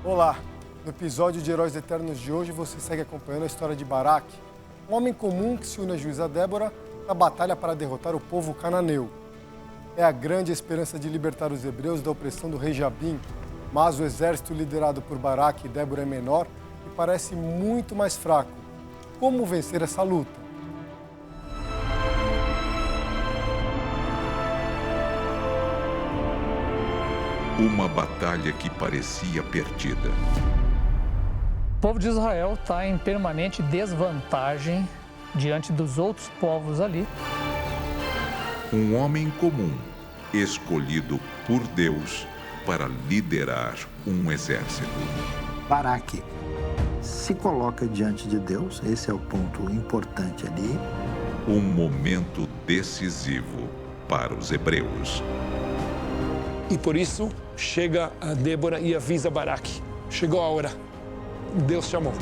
Olá! No episódio de Heróis Eternos de hoje, você segue acompanhando a história de Baraque, um homem comum que se une à juíza Débora na batalha para derrotar o povo cananeu. É a grande esperança de libertar os hebreus da opressão do rei Jabim, mas o exército liderado por Baraque e Débora é menor e parece muito mais fraco. Como vencer essa luta? Uma batalha que parecia perdida. O povo de Israel está em permanente desvantagem diante dos outros povos ali. Um homem comum, escolhido por Deus para liderar um exército. Baraque se coloca diante de Deus, esse é o ponto importante ali. Um momento decisivo para os hebreus. E por isso chega a Débora e avisa Baraque. Chegou a hora. Deus chamou.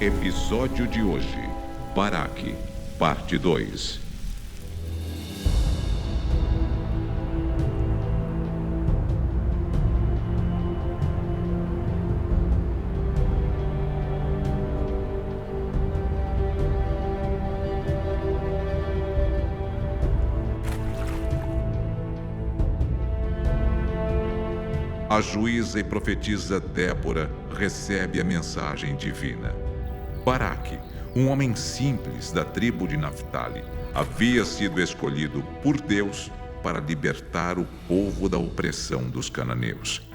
Episódio de hoje, Baraque, parte 2. A juíza e profetisa Débora recebe a mensagem divina. Baraque, um homem simples da tribo de Naftali, havia sido escolhido por Deus para libertar o povo da opressão dos cananeus.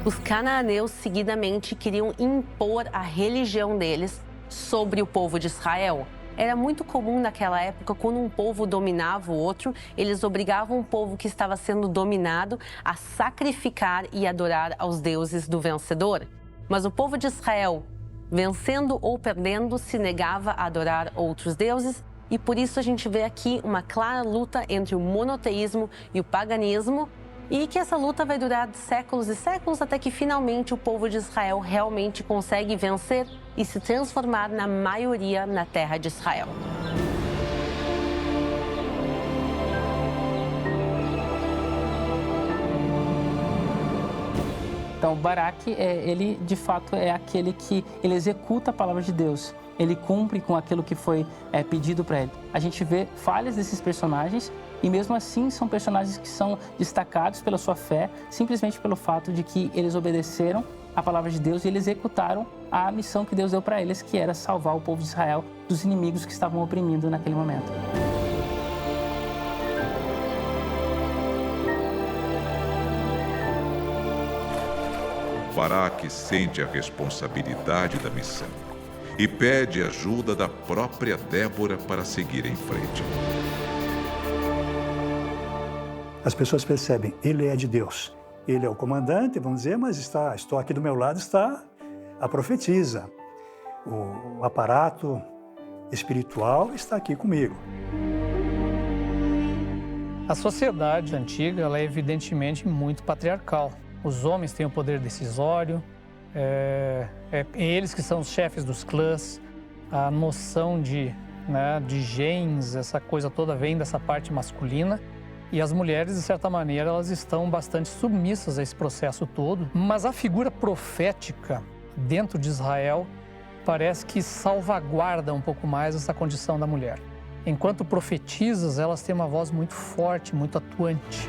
Os cananeus seguidamente queriam impor a religião deles sobre o povo de Israel. Era muito comum naquela época, quando um povo dominava o outro, eles obrigavam o povo que estava sendo dominado a sacrificar e adorar aos deuses do vencedor. Mas o povo de Israel, vencendo ou perdendo, se negava a adorar outros deuses, e por isso a gente vê aqui uma clara luta entre o monoteísmo e o paganismo, e que essa luta vai durar séculos e séculos até que finalmente o povo de Israel realmente consegue vencer e se transformar na maioria na terra de Israel. Então, Baraque, ele de fato é aquele que ele executa a palavra de Deus. Ele cumpre com aquilo que foi pedido para ele. A gente vê falhas desses personagens e mesmo assim são personagens que são destacados pela sua fé, simplesmente pelo fato de que eles obedeceram a palavra de Deus e eles executaram a missão que Deus deu para eles, que era salvar o povo de Israel dos inimigos que estavam oprimindo naquele momento. Baraque sente a responsabilidade da missão e pede ajuda da própria Débora para seguir em frente. As pessoas percebem, ele é de Deus. Ele é o comandante, vamos dizer, mas estou aqui do meu lado, está a profetisa. O aparato espiritual está aqui comigo. A sociedade antiga, ela é evidentemente muito patriarcal. Os homens têm o poder decisório, eles que são os chefes dos clãs, a noção de genes, essa coisa toda vem dessa parte masculina. E as mulheres, de certa maneira, elas estão bastante submissas a esse processo todo. Mas a figura profética dentro de Israel parece que salvaguarda um pouco mais essa condição da mulher. Enquanto profetisas, elas têm uma voz muito forte, muito atuante.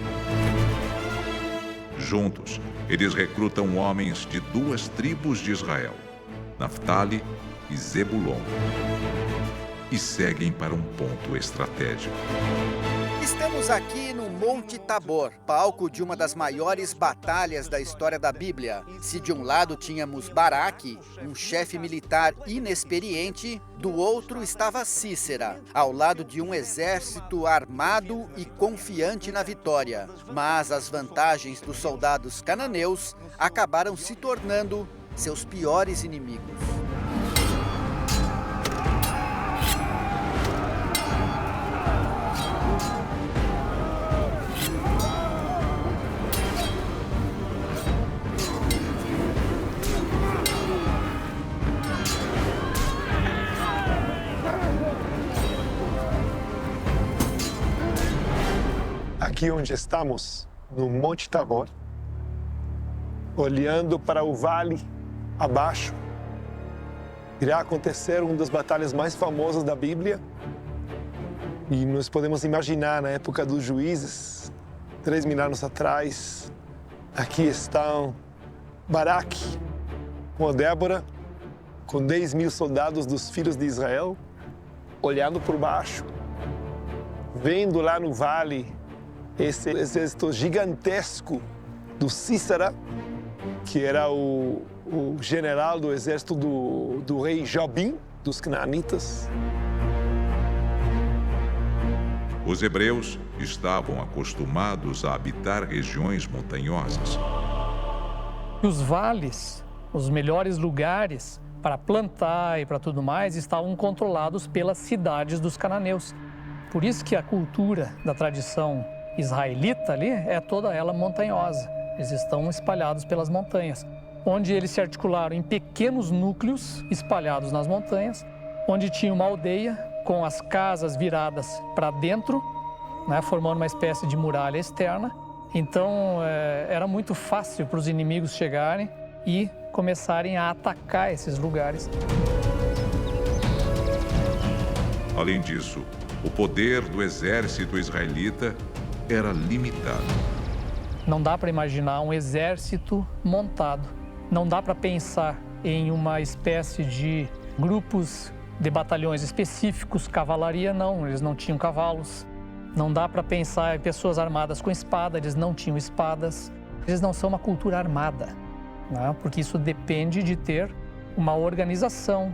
Juntos, eles recrutam homens de 2 tribos de Israel, Naftali e Zebulon, e seguem para um ponto estratégico. Estamos aqui no Monte Tabor, palco de uma das maiores batalhas da história da Bíblia. Se de um lado tínhamos Baraque, um chefe militar inexperiente, do outro estava Cícera, ao lado de um exército armado e confiante na vitória. Mas as vantagens dos soldados cananeus acabaram se tornando seus piores inimigos. Aqui onde estamos, no Monte Tabor, olhando para o vale abaixo, irá acontecer uma das batalhas mais famosas da Bíblia. E nós podemos imaginar, na época dos juízes, 3.000 anos atrás, aqui estão Baraque com Débora, com 10.000 soldados dos filhos de Israel, olhando por baixo, vendo lá no vale esse exército gigantesco do Cícera, que era o general do exército do rei Jobim, dos canaanitas. Os hebreus estavam acostumados a habitar regiões montanhosas. Os vales, os melhores lugares para plantar e para tudo mais, estavam controlados pelas cidades dos cananeus. Por isso que a cultura da tradição israelita ali é toda ela montanhosa. Eles estão espalhados pelas montanhas, onde eles se articularam em pequenos núcleos espalhados nas montanhas, onde tinha uma aldeia com as casas viradas para dentro, né, formando uma espécie de muralha externa. Então era muito fácil para os inimigos chegarem e começarem a atacar esses lugares. Além disso, o poder do exército israelita era limitado. Não dá para imaginar um exército montado. Não dá para pensar em uma espécie de grupos de batalhões específicos, cavalaria não, eles não tinham cavalos. Não dá para pensar em pessoas armadas com espada, eles não tinham espadas. Eles não são uma cultura armada, né? Porque isso depende de ter uma organização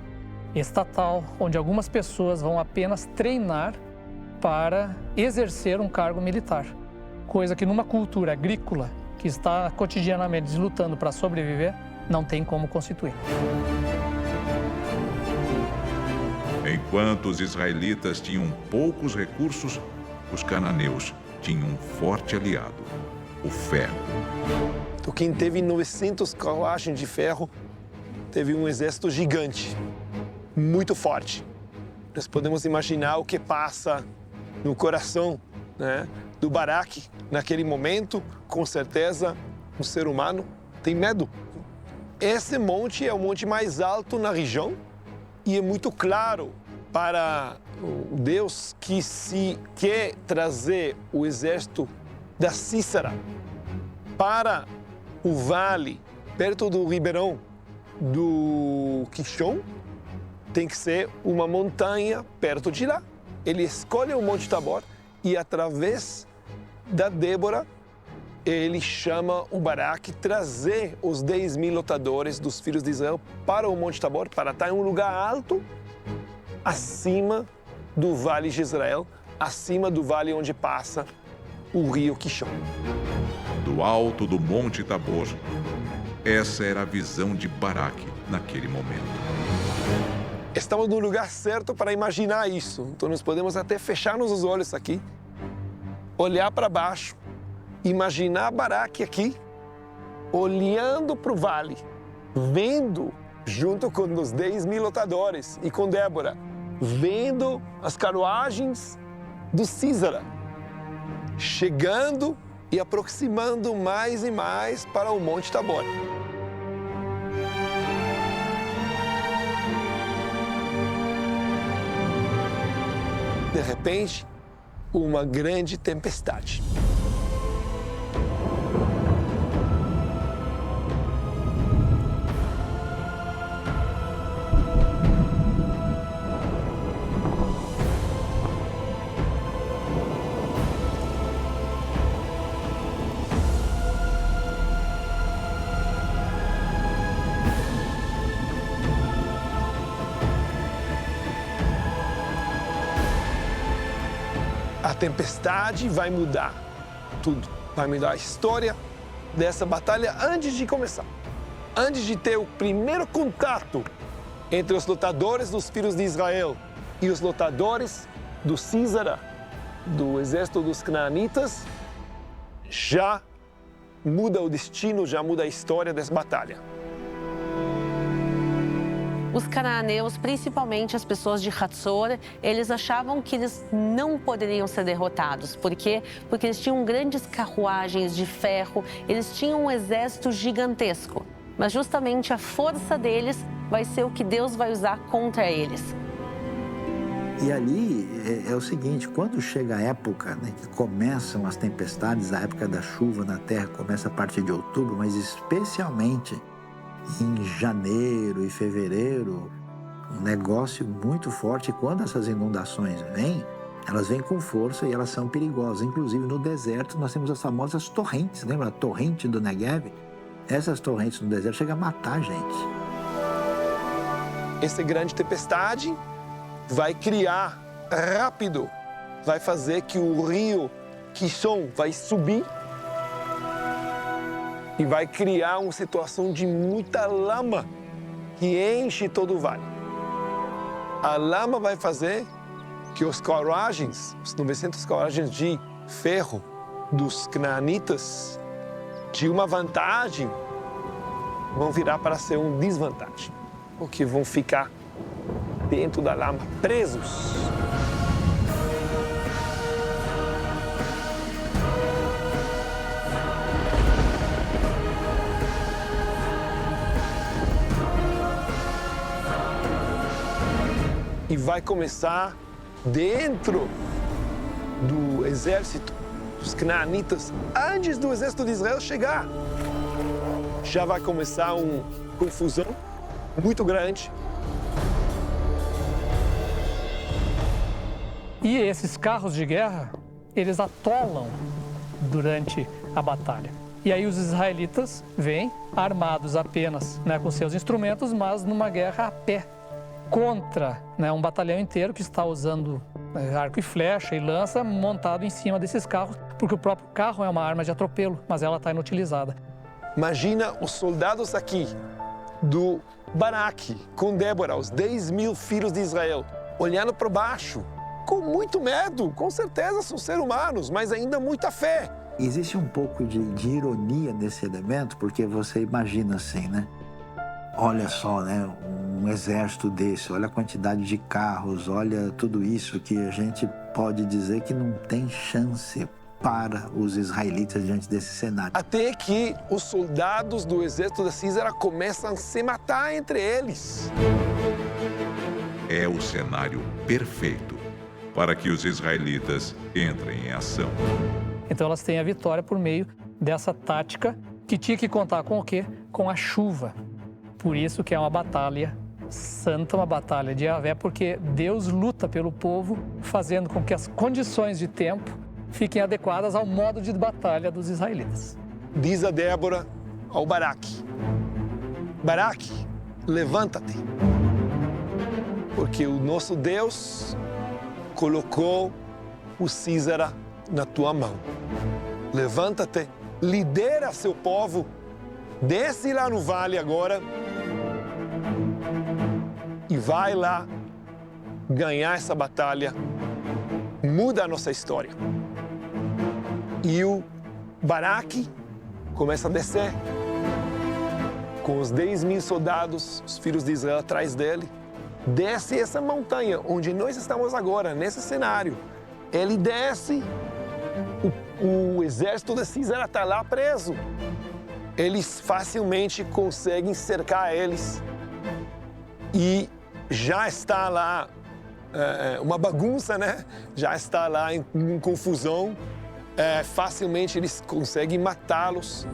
estatal, onde algumas pessoas vão apenas treinar para exercer um cargo militar. Coisa que numa cultura agrícola, que está cotidianamente lutando para sobreviver, não tem como constituir. Enquanto os israelitas tinham poucos recursos, os cananeus tinham um forte aliado, o ferro. Então, quem teve 900 carruagens de ferro, teve um exército gigante, muito forte. Nós podemos imaginar o que passa no coração, né, do Baraque naquele momento. Com certeza, o ser humano tem medo. Esse monte é o monte mais alto na região e é muito claro para Deus que se quer trazer o exército da Cícera para o vale, perto do ribeirão do Quixon, tem que ser uma montanha perto de lá. Ele escolhe o Monte Tabor e, através da Débora, ele chama o Baraque trazer os 10.000 lutadores dos filhos de Israel para o Monte Tabor, para estar em um lugar alto, acima do Vale de Israel, acima do vale onde passa o rio Quixon. Do alto do Monte Tabor, essa era a visão de Baraque naquele momento. Estamos no lugar certo para imaginar isso. Então nós podemos até fechar os olhos aqui, olhar para baixo, imaginar Baraque aqui, olhando para o vale, vendo, junto com os 10.000 lutadores e com Débora, vendo as carruagens do Cícera, chegando e aproximando mais e mais para o Monte Tabor. De repente, uma grande tempestade. tempestade vai mudar tudo. Vai mudar a história dessa batalha antes de começar. Antes de ter o primeiro contato entre os lutadores dos filhos de Israel e os lutadores do Císara, do exército dos canaanitas, já muda o destino, já muda a história dessa batalha. Os cananeus, principalmente as pessoas de Hatzor, eles achavam que eles não poderiam ser derrotados. Por quê? Porque eles tinham grandes carruagens de ferro, eles tinham um exército gigantesco. Mas justamente a força deles vai ser o que Deus vai usar contra eles. E ali é o seguinte, quando chega a época, né, que começam as tempestades, a época da chuva na terra começa a partir de outubro, mas especialmente em janeiro e fevereiro, um negócio muito forte. Quando essas inundações vêm, elas vêm com força e elas são perigosas. Inclusive no deserto nós temos as famosas torrentes, lembra a torrente do Negev? Essas torrentes no deserto chegam a matar a gente. Essa grande tempestade vai criar rápido, vai fazer que o rio Kishon vai subir e vai criar uma situação de muita lama que enche todo o vale. A lama vai fazer que os 900 carruagens de ferro dos canaanitas, de uma vantagem, vão virar para ser uma desvantagem, porque vão ficar dentro da lama, presos. E vai começar dentro do exército dos canaanitas, antes do exército de Israel chegar. Já vai começar uma confusão muito grande. E esses carros de guerra, eles atolam durante a batalha. E aí os israelitas vêm armados apenas, né, com seus instrumentos, mas numa guerra a pé, contra, né, um batalhão inteiro que está usando arco e flecha e lança montado em cima desses carros, porque o próprio carro é uma arma de atropelo, mas ela está inutilizada. Imagina os soldados aqui do Baraque com Débora, os 10.000 filhos de Israel, olhando para baixo, com muito medo. Com certeza são seres humanos, mas ainda muita fé. Existe um pouco de ironia nesse elemento, porque você imagina assim, né? Olha só, né? Um exército desse, olha a quantidade de carros, olha tudo isso que a gente pode dizer que não tem chance para os israelitas diante desse cenário. Até que os soldados do exército da Císara começam a se matar entre eles. É o cenário perfeito para que os israelitas entrem em ação. Então elas têm a vitória por meio dessa tática que tinha que contar com o quê? Com a chuva. Por isso que é uma batalha santa, uma batalha de Yahvé, porque Deus luta pelo povo, fazendo com que as condições de tempo fiquem adequadas ao modo de batalha dos israelitas. Diz a Débora ao Baraque: Baraque, levanta-te, porque o nosso Deus colocou o Císara na tua mão. Levanta-te, lidera seu povo, desce lá no vale agora e vai lá ganhar essa batalha, muda a nossa história. E o Baraque começa a descer com os 10.000 soldados, os filhos de Israel atrás dele. Desce essa montanha onde nós estamos agora, nesse cenário. Ele desce, o exército da Císara está lá preso. Eles facilmente conseguem cercar eles. E já está lá uma bagunça, né? Já está lá em confusão. Facilmente eles conseguem matá-los.